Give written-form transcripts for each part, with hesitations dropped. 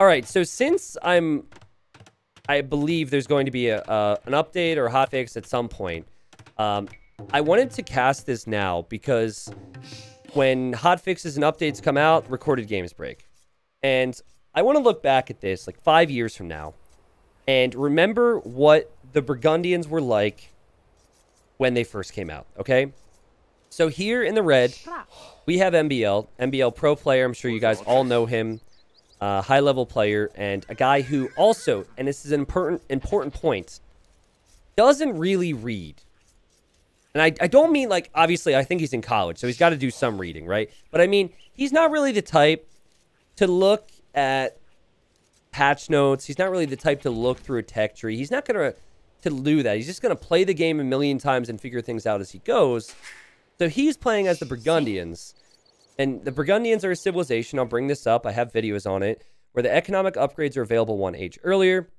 All right, so since I believe there's going to be an update or a hotfix at some point, I wanted to cast this now because when hotfixes and updates come out, recorded games break. And I want to look back at this like 5 years from now and remember what the Burgundians were like when they first came out, okay? So here in the red, we have MBL. MBL pro player. I'm sure you guys all know him. High-level player and a guy who also, and this is an important point, doesn't really read. And I don't mean, like, obviously, I think he's in college, so he's got to do some reading, right? But I mean, he's not really the type to look at patch notes. He's not really the type to look through a tech tree. He's not going to do that. He's just going to play the game a million times and figure things out as he goes. So he's playing as the Burgundians. And the Burgundians are a civilization. I'll bring this up. I have videos on it. Where the economic upgrades are available 1 age earlier.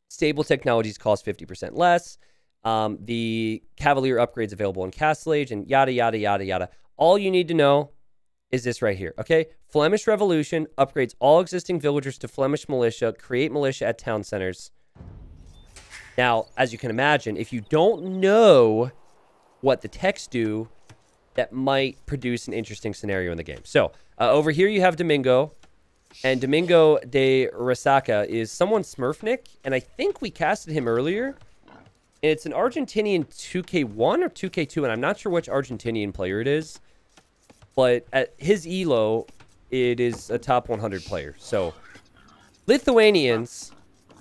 Stable technologies cost 50% less. The Cavalier upgrades available in Castle Age. And yada, yada, yada, yada. All you need to know is this right here. Okay? Flemish Revolution upgrades all existing villagers to Flemish militia. Create militia at town centers. Now, as you can imagine, if you don't know what the techs do, that might produce an interesting scenario in the game. So, over here you have Domingo. And Domingo de Resaca is someone Smurfnik. And I think we casted him earlier. And it's an Argentinian 2K1 or 2K2. And I'm not sure which Argentinian player it is. But at his elo, it is a top 100 player. So, Lithuanians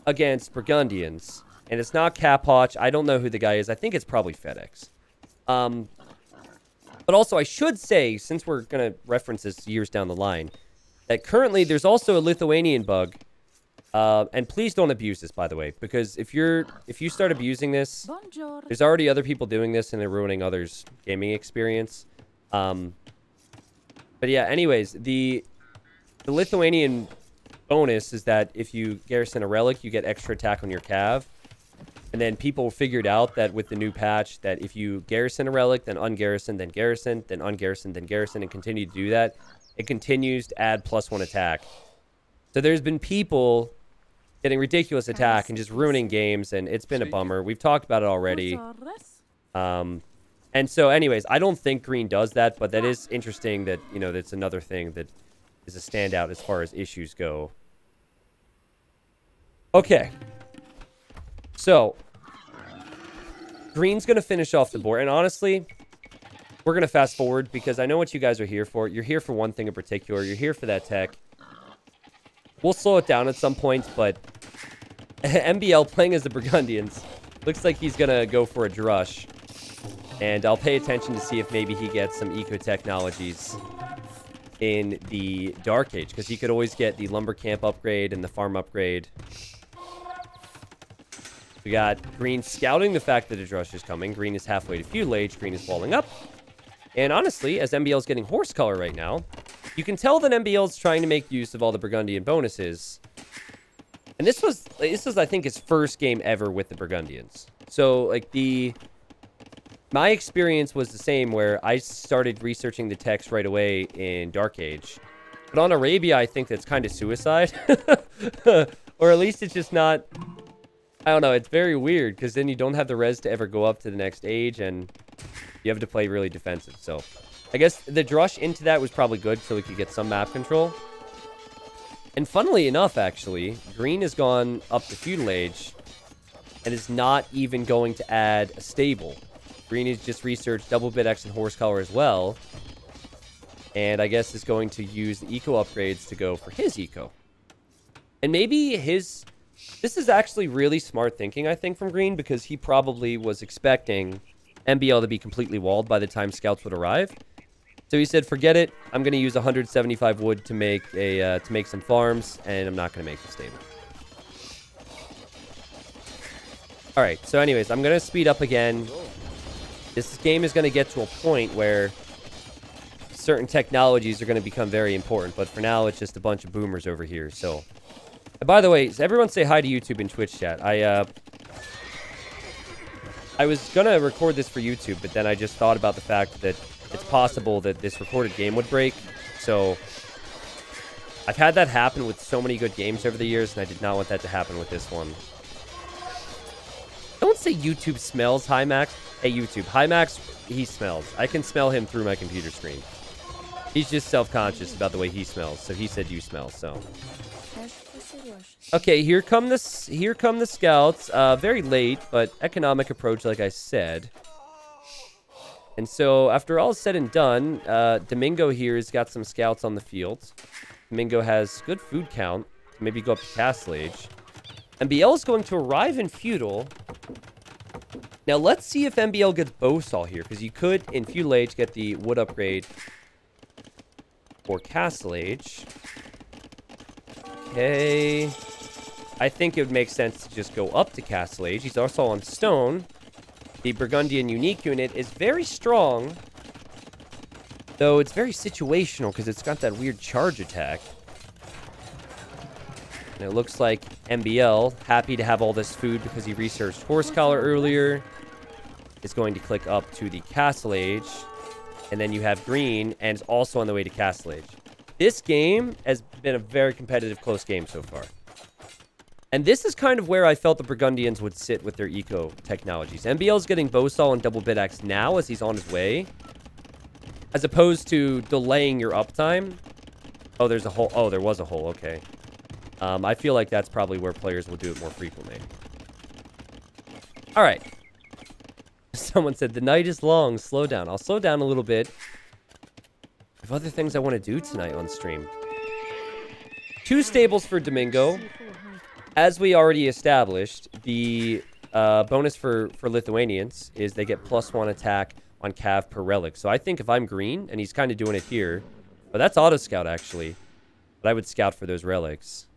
against Burgundians. And it's not Capoch. I don't know who the guy is. I think it's probably FedEx. But also, I should say, since we're going to reference this years down the line, that currently there's also a Lithuanian bug. And please don't abuse this, by the way, because if you start abusing this, there's already other people doing this and they're ruining others' gaming experience. But yeah, anyways, the Lithuanian bonus is that if you garrison a relic, you get extra attack on your cav. And then people figured out that with the new patch, that if you garrison a relic, then ungarrison, then garrison, then ungarrison, then garrison, and continue to do that, it continues to add +1 attack. So there's been people getting ridiculous attack and just ruining games, and it's been a bummer. We've talked about it already. And so anyways, I don't think green does that, but that is interesting that, you know, that's another thing that is a standout as far as issues go. Okay. So, green's going to finish off the board. And honestly, we're going to fast forward because I know what you guys are here for. You're here for one thing in particular. You're here for that tech. We'll slow it down at some points, but MBL playing as the Burgundians looks like he's going to go for a drush. And I'll pay attention to see if maybe he gets some eco technologies in the Dark Age, because he could always get the lumber camp upgrade and the farm upgrade. We got green scouting the fact that a drush is coming. Green is halfway to feudal age. Green is walling up. And honestly, as MBL is getting horse color right now, you can tell that MBL is trying to make use of all the Burgundian bonuses. And this was, I think, his first game ever with the Burgundians. So, like, my experience was the same, where I started researching the text right away in Dark Age. But on Arabia, I think that's kind of suicide. Or at least it's just not... I don't know, it's very weird, because then you don't have the res to ever go up to the next age, and you have to play really defensive. So, I guess the drush into that was probably good, so we could get some map control. And funnily enough, actually, green has gone up to feudal age, and is not even going to add a stable. Green has just researched double bit X and horse color as well, and I guess is going to use the eco upgrades to go for his eco. And maybe his... This is actually really smart thinking, I think, from green, because he probably was expecting MBL to be completely walled by the time scouts would arrive. So he said, forget it. I'm going to use 175 wood to make some farms, and I'm not going to make the stable. All right, so anyways, I'm going to speed up again. This game is going to get to a point where certain technologies are going to become very important, but for now, it's just a bunch of boomers over here, so... By the way, everyone say hi to YouTube and Twitch chat. I was going to record this for YouTube, but then I just thought about the fact that it's possible that this recorded game would break. So I've had that happen with so many good games over the years, and I did not want that to happen with this one. Don't say YouTube smells Hymax. Hey, YouTube. Hymax, he smells. I can smell him through my computer screen. He's just self-conscious about the way he smells, so he said you smell, so. Okay, here come the scouts. Very late, but economic approach, like I said. And so, after all is said and done, Domingo here has got some scouts on the field. Domingo has good food count. Maybe go up to Castle Age. MBL is going to arrive in Feudal. Now, let's see if MBL gets Bowsaw here, because you could, in Feudal Age, get the wood upgrade for Castle Age. Okay. I think it would make sense to just go up to Castle Age. He's also on stone. The Burgundian unique unit is very strong, though it's very situational because it's got that weird charge attack. And it looks like MBL, happy to have all this food because he researched Horse Collar earlier, is going to click up to the Castle Age. And then you have Green, and is also on the way to Castle Age. This game has been a very competitive, close game so far. And this is kind of where I felt the Burgundians would sit with their eco technologies. MBL's getting Bowsaw and Double Bit Axe now as he's on his way. As opposed to delaying your uptime. Oh, there's a hole. Oh, there was a hole. Okay. I feel like that's probably where players will do it more frequently. All right. Someone said, the night is long. Slow down. I'll slow down a little bit. I have other things I want to do tonight on stream. 2 stables for Domingo. As we already established, the bonus for Lithuanians is they get +1 attack on Cav per relic. So I think if I'm green, and he's kind of doing it here, but that's auto scout actually, but I would scout for those relics.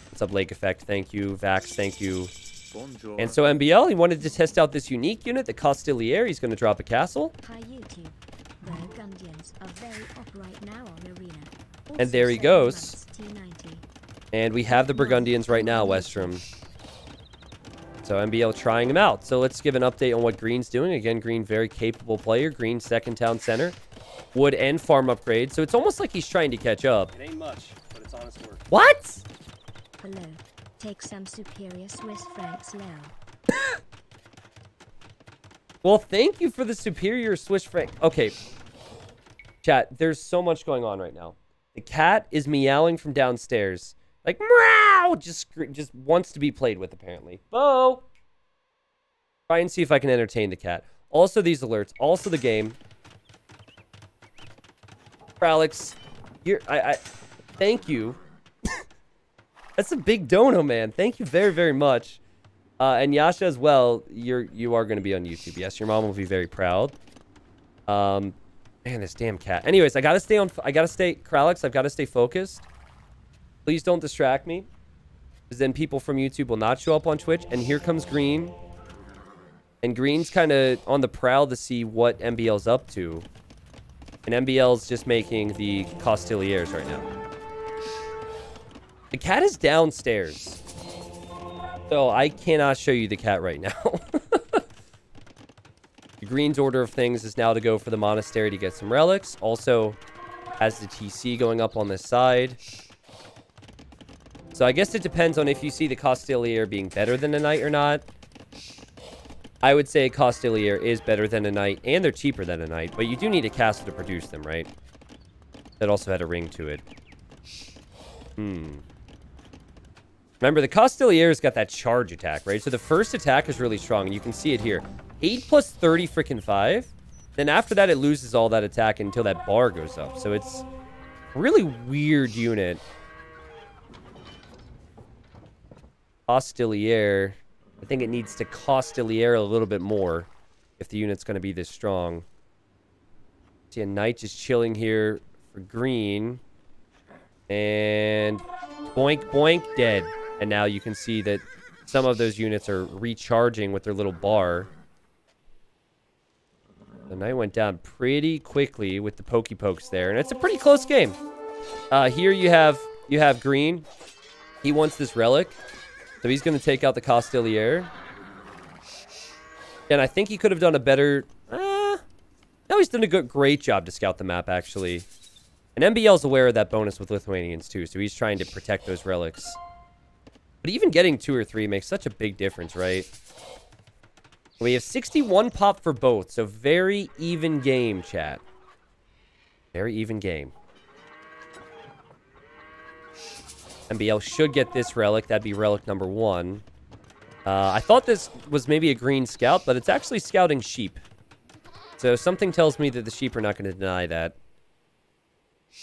What's up, Lake Effect? Thank you. Vax, thank you. Bonjour. And so MBL, he wanted to test out this unique unit, the Costiliere. He's going to drop a castle. Hi YouTube. The Burgundians are very up right now on Arena. And there he goes. And we have the Burgundians right now, Westrom. So MBL trying him out. So let's give an update on what Green's doing. Again, Green, very capable player. Green, second town center. Wood and farm upgrade. So it's almost like he's trying to catch up. It ain't much, but it's honest work. What? Hello. Take some superior Swiss francs now. Well, thank you for the superior Swiss franc. Okay. Chat, there's so much going on right now. The cat is meowing from downstairs. Like, meow! Just wants to be played with, apparently. Bo! Try and see if I can entertain the cat. Also these alerts. Also the game. Alex, thank you. That's a big dono, man. Thank you very, very much. And Yasha as well, you are going to be on YouTube. Yes, your mom will be very proud. Man, this damn cat. Anyways, I gotta stay, Kralix, I've got to stay focused. Please don't distract me, because then people from YouTube will not show up on Twitch. And here comes Green. And Green's kind of on the prowl to see what MBL's up to. And MBL's just making the Costiliers right now. The cat is downstairs. So I cannot show you the cat right now. The Green's order of things is now to go for the monastery to get some relics. Also has the TC going up on this side. So I guess it depends on if you see the Costilier being better than a knight or not. I would say Costilier is better than a knight, and they're cheaper than a knight. But you do need a castle to produce them, right? That also had a ring to it. Remember, the Costilier's got that charge attack, right? So the first attack is really strong, and you can see it here. 8 plus 30 freaking 5. Then after that, it loses all that attack until that bar goes up. So it's a really weird unit. Costilier. I think it needs to Costilier a little bit more if the unit's going to be this strong. See a knight just chilling here for Green. And boink, boink, dead. And now you can see that some of those units are recharging with their little bar. The knight went down pretty quickly with the pokey pokes there. And it's a pretty close game. Here you have Green. He wants this relic. So he's going to take out the Costilier. And I think he could have done a better... no, he's done a great job to scout the map, actually. And MBL's aware of that bonus with Lithuanians too, so he's trying to protect those relics. But even getting 2 or 3 makes such a big difference, right? We have 61 pop for both, so very even game, chat. Very even game. MBL should get this relic. That'd be relic number 1. I thought this was maybe a green scout, but it's actually scouting sheep. So something tells me that the sheep are not going to deny that.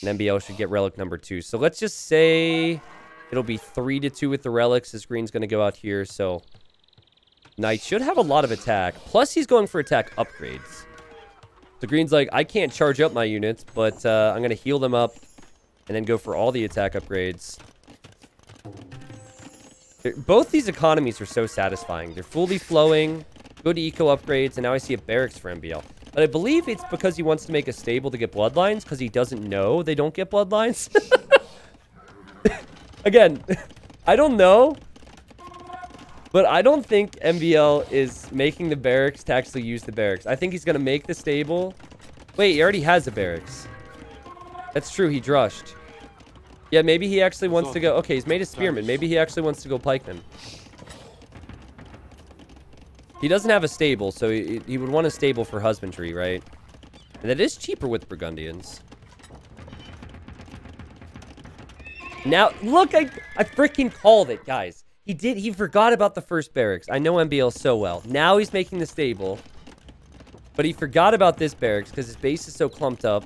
And MBL should get relic number 2. So let's just say it'll be 3-2 with the relics as green's going to go out here. So Knight should have a lot of attack. Plus he's going for attack upgrades. So green's like, I can't charge up my units, but I'm going to heal them up and then go for all the attack upgrades. Both these economies are so satisfying. They're fully flowing, good eco upgrades, and now I see a barracks for MBL. But I believe it's because he wants to make a stable to get bloodlines, because he doesn't know they don't get bloodlines. Again, I don't know, but I don't think MBL is making the barracks to actually use the barracks. I think he's going to make the stable. Wait, he already has a barracks. That's true, he drushed. Yeah, maybe he actually wants to go... Okay, he's made a spearman. Maybe he actually wants to go pikeman. He doesn't have a stable, so he would want a stable for husbandry, right? And that is cheaper with Burgundians. Now, look, I freaking called it, guys. He forgot about the first barracks. I know MBL so well. Now he's making the stable. But he forgot about this barracks because his base is so clumped up.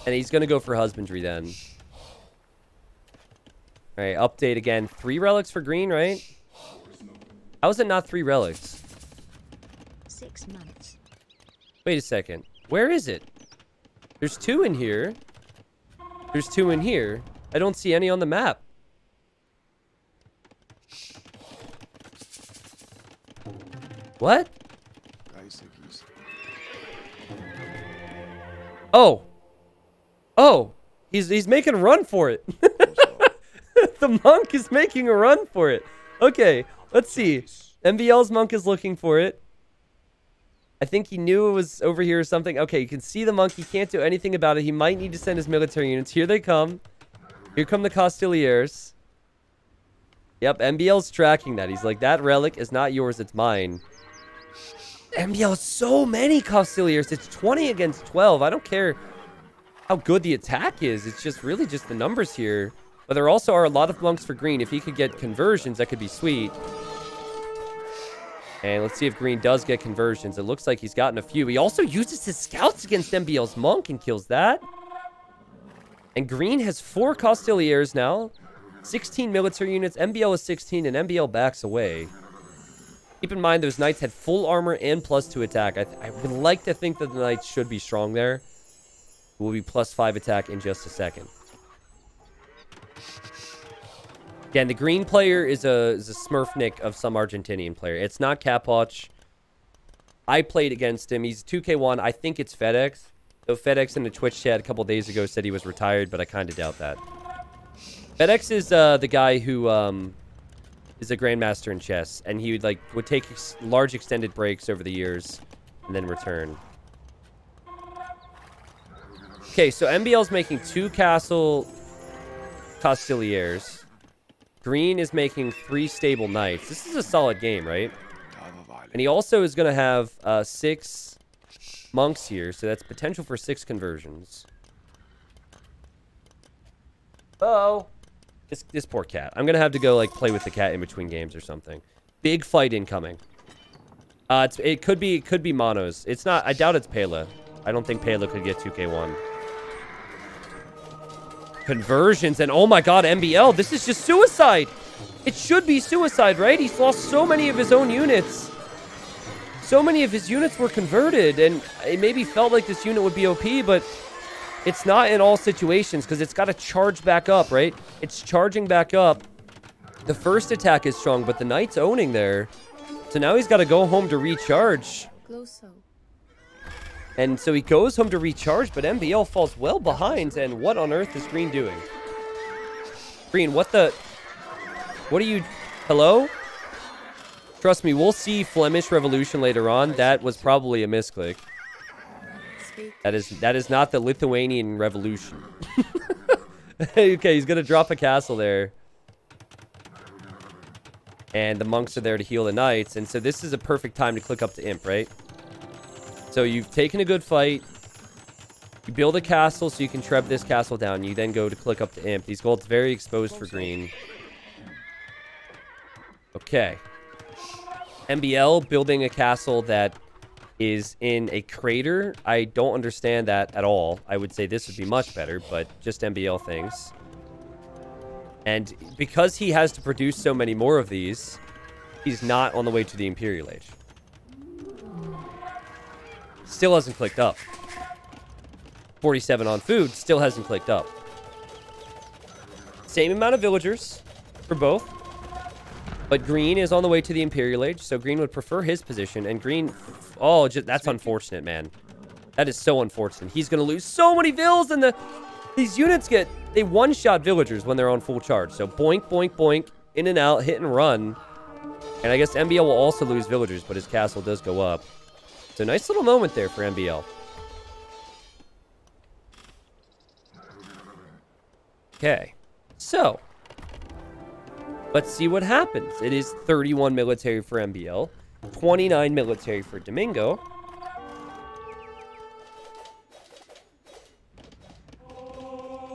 And he's going to go for husbandry then. All right, update again. 3 relics for green, right? How is it not 3 relics? 6 months. Wait a second. Where is it? There's 2 in here. There's 2 in here. I don't see any on the map. What? Oh. Oh. He's making a run for it. The monk is making a run for it. Okay, let's see. MBL's monk is looking for it. I think he knew it was over here or something. Okay, you can see the monk. He can't do anything about it. He might need to send his military units. Here they come. Here come the Castiliers. Yep, MBL's tracking that. He's like, that relic is not yours, it's mine. MBL has so many Castiliers. It's 20 against 12. I don't care how good the attack is. It's just really just the numbers here. But there also are a lot of monks for green. If he could get conversions, that could be sweet. And let's see if green does get conversions. It looks like he's gotten a few. He also uses his scouts against MBL's monk and kills that. And green has 4 Castiliers now. 16 military units. MBL is 16 and MBL backs away. Keep in mind those knights had full armor and +2 attack. I would like to think that the knights should be strong there. Will be +5 attack in just a second. Again, the green player is a Smurfnik of some Argentinian player. It's not Capwatch. I played against him. He's 2K1. I think it's FedEx. So FedEx in the Twitch chat a couple days ago said he was retired, but I kind of doubt that. FedEx is the guy who is a grandmaster in chess, and he would take large extended breaks over the years and then return. Okay, so MBL's making 2 castle Castiliers. Green is making 3 stable knights. This is a solid game, right? And he also is going to have 6 monks here, so that's potential for 6 conversions. Oh, this poor cat. I'm going to have to go play with the cat in between games or something. Big fight incoming. It could be monos. It's not. I doubt it's Pela. I don't think Pela could get 2K1. Conversions, and oh my god, MBL, this is just suicide. It should be suicide, right? He's lost so many of his own units. So many of his units were converted, and it maybe felt like this unit would be OP, but it's not in all situations, because it's got to charge back up, right? It's charging back up. The first attack is strong, but the knight's owning there. So now he's got to go home to recharge. And so he goes home to recharge, but MBL falls well behind. And what on earth is green doing? Green, what are you... Hello? Trust me, we'll see Flemish Revolution later on. That was probably a misclick. That is not the Lithuanian Revolution. Okay, he's gonna drop a castle there. And the monks are there to heal the knights. And so this is a perfect time to click up to Imp, right? So you've taken a good fight. You build a castle so you can treb this castle down. You then go to click up to Imp. These golds very exposed for green. Okay. MBL building a castle that is in a crater. I don't understand that at all. I would say this would be much better, but just MBL things. And because he has to produce so many more of these, he's not on the way to the Imperial Age. Still hasn't clicked up. 47 on food, still hasn't clicked up. Same amount of villagers for both. But green is on the way to the Imperial Age, so green would prefer his position. And green... Oh, that's unfortunate, man. That is so unfortunate. He's going to lose so many vills, and these units they one-shot villagers when they're on full charge. So boink, boink, boink, in and out, hit and run. And I guess MBL will also lose villagers, but his castle does go up. So nice little moment there for MBL. Okay, so let's see what happens. It is 31 military for MBL, 29 military for Domingo.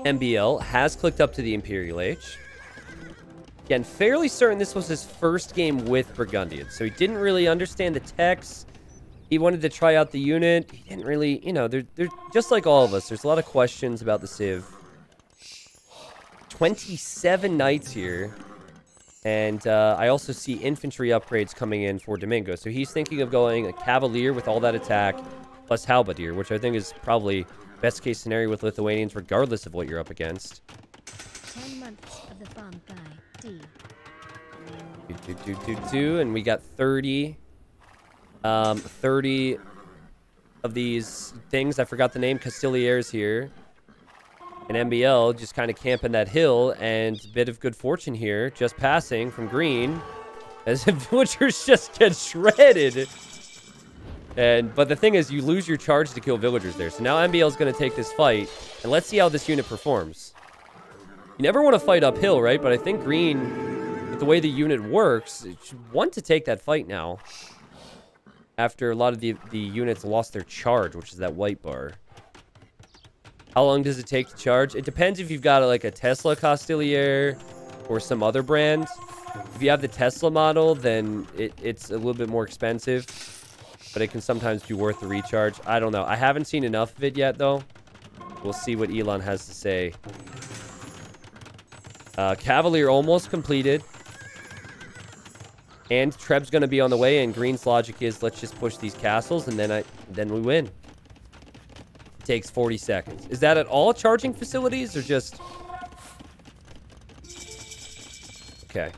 MBL has clicked up to the Imperial Age. Again, fairly certain this was his first game with Burgundian, so he didn't really understand the text. He wanted to try out the unit. He didn't really, you know, they're just like all of us. There's a lot of questions about the Civ. 27 knights here. And I also see infantry upgrades coming in for Domingo. So he's thinking of going a Cavalier with all that attack, plus Halberdier, which I think is probably best case scenario with Lithuanians, regardless of what you're up against. 10 months of the farm guy, D. And we got 30 of these things. I forgot the name. Castiliers here. And MBL just kind of camping that hill, and a bit of good fortune here, just passing from green, as the villagers just get shredded. But the thing is, you lose your charge to kill villagers there. So now MBL is going to take this fight, and let's see how this unit performs. You never want to fight uphill, right? But I think green, with the way the unit works, it should want to take that fight now. After a lot of the units lost their charge, which is that white bar. How long does it take to charge? It depends if you've got like a Tesla Castilier or some other brand. If you have the Tesla model, then it's a little bit more expensive, but it can sometimes be worth the recharge. I don't know. I haven't seen enough of it yet, though. We'll see what Elon has to say. Cavalier almost completed. And Treb's going to be on the way, and green's logic is let's just push these castles, and then we win. Takes 40 seconds. Is that at all charging facilities or just... Okay.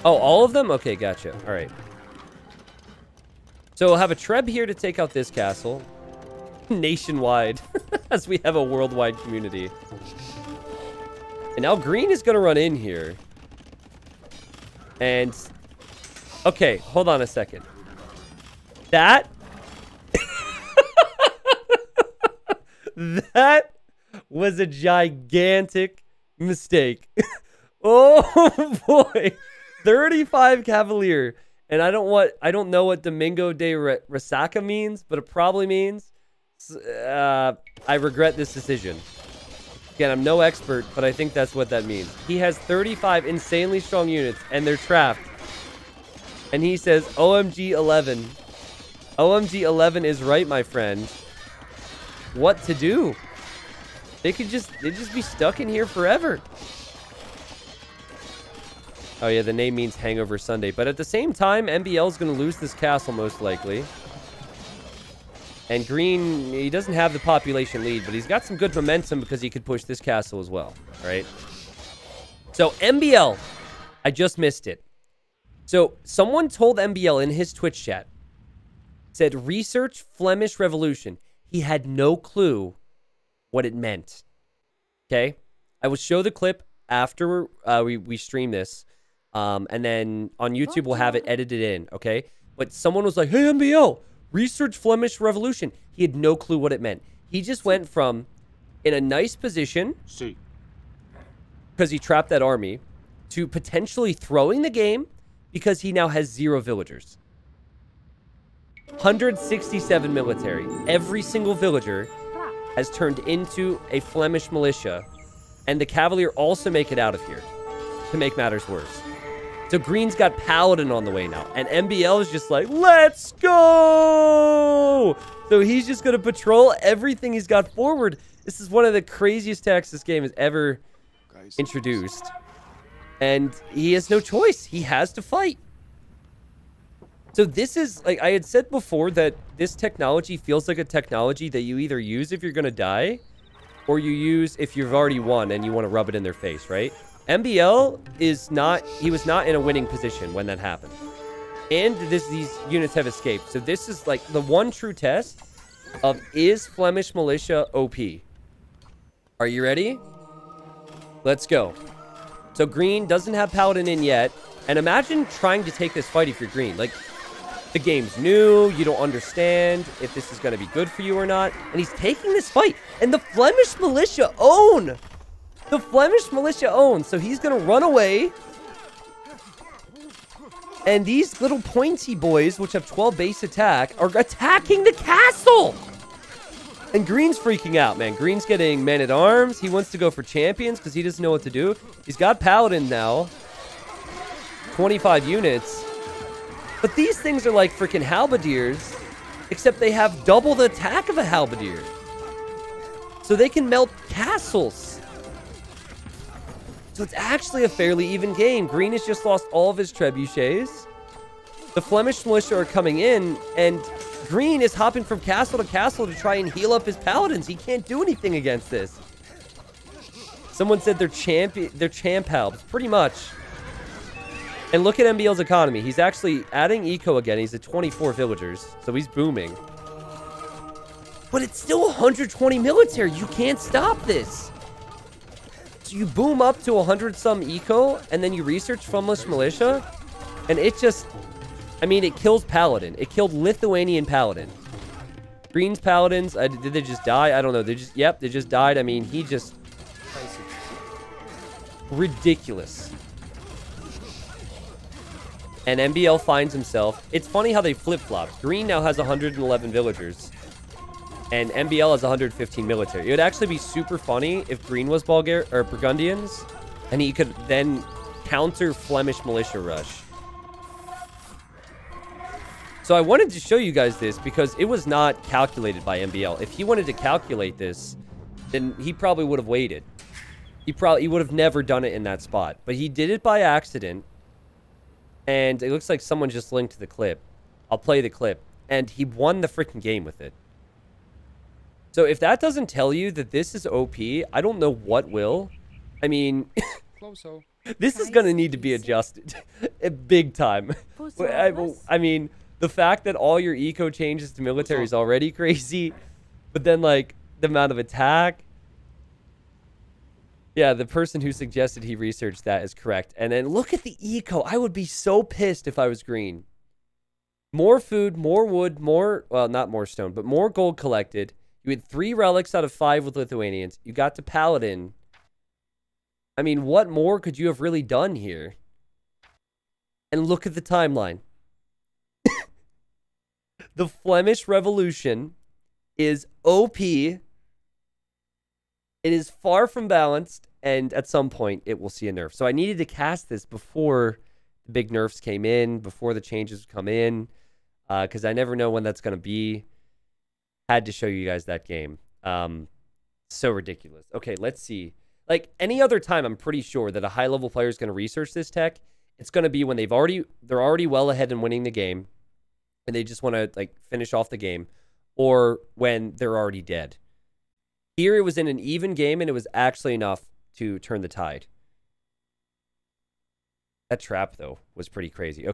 Oh, all of them? Okay, gotcha. All right. So we'll have a Treb here to take out this castle. Nationwide. As we have a worldwide community. And now green is going to run in here. And... Okay, hold on a second. That... That was a gigantic mistake. Oh boy. 35 Cavalier. And I don't know what Domingo de Resaca means, but it probably means I regret this decision. Again, I'm no expert, but I think that's what that means. He has 35 insanely strong units, and they're trapped. And he says, OMG 11. OMG 11 is right, my friend. What to do? They'd just be stuck in here forever. Oh yeah, the name means Hangover Sunday. But at the same time, MBL is going to lose this castle most likely. And green, he doesn't have the population lead, but he's got some good momentum because he could push this castle as well. All right. So MBL, I just missed it. So someone told MBL in his Twitch chat, said research Flemish Revolution. He had no clue what it meant. Okay? I will show the clip after we stream this. And then on YouTube, we'll have it edited in. Okay? But someone was like, hey, MBL, Research Flemish Revolution. He had no clue what it meant. He just went from in a nice position because he trapped that army to potentially throwing the game because he now has 0 villagers. 167 military. Every single villager has turned into a Flemish militia, and the Cavalier also make it out of here to make matters worse. So Green's got Paladin on the way now, and MBL is just like, let's go! So he's just going to patrol everything he's got forward. This is one of the craziest attacks this game has ever introduced. And he has no choice. He has to fight. So this is, like I had said before, that this technology feels like a technology that you either use if you're going to die, or you use if you've already won and you want to rub it in their face, right? MBL is not, he was not in a winning position when that happened. And these units have escaped. So this is like the one true test of, is Flemish Militia OP? Are you ready? Let's go. So Green doesn't have Paladin in yet. And imagine trying to take this fight if you're Green. Like, the game's new. You don't understand if this is going to be good for you or not. And he's taking this fight. And the Flemish Militia own. The Flemish Militia own. So he's going to run away. And these little pointy boys, which have 12 base attack, are attacking the castle. And Green's freaking out, man. Green's getting men-at-arms. He wants to go for champions because he doesn't know what to do. He's got Paladin now. 25 units. But these things are like freaking halberdiers, except they have double the attack of a halberdier. So they can melt castles. So it's actually a fairly even game. Green has just lost all of his trebuchets. The Flemish Militia are coming in, and Green is hopping from castle to castle to try and heal up his paladins. He can't do anything against this. Someone said they're champ halbs, pretty much. And look at MBL's economy. He's actually adding eco again. He's at 24 villagers, so he's booming. But it's still 120 military. You can't stop this. So you boom up to 100-some eco, and then you research Flemish Militia, and it just... I mean, it kills Paladin. It killed Lithuanian Paladin. Green's Paladins, did they just die? I don't know. They just... Yep, they just died. I mean, he just... Ridiculous. And MBL finds himself... It's funny how they flip-flopped. Green now has 111 villagers. And MBL has 115 military. It would actually be super funny if Green was Burgundians. And he could then counter Flemish Militia Rush. So I wanted to show you guys this because it was not calculated by MBL. If he wanted to calculate this, then he probably would have waited. He would have never done it in that spot. But he did it by accident. And it looks like someone just linked the clip. I'll play the clip. And he won the freaking game with it. So if that doesn't tell you that this is OP, I don't know what will. I mean, this is going to need to be adjusted. Big time. I mean, the fact that all your eco changes to military is already crazy. But then, like, the amount of attack. Yeah, the person who suggested he researched that is correct. And then look at the eco. I would be so pissed if I was Green. More food, more wood, more... Well, not more stone, but more gold collected. You had 3 relics out of 5 with Lithuanians. You got to Paladin. I mean, what more could you have really done here? And look at the timeline. The Flemish Revolution is OP. It is far from balanced, and at some point, it will see a nerf. So I needed to cast this before the big nerfs came in, before the changes come in, because I never know when that's going to be. Had to show you guys that game. So ridiculous. Okay, let's see. Like, any other time, I'm pretty sure that a high-level player is going to research this tech. It's going to be when they're already well ahead in winning the game, and they just want to, like, finish off the game, or when they're already dead. Here, it was in an even game, and it was actually enough to turn the tide. That trap, though, was pretty crazy. Okay.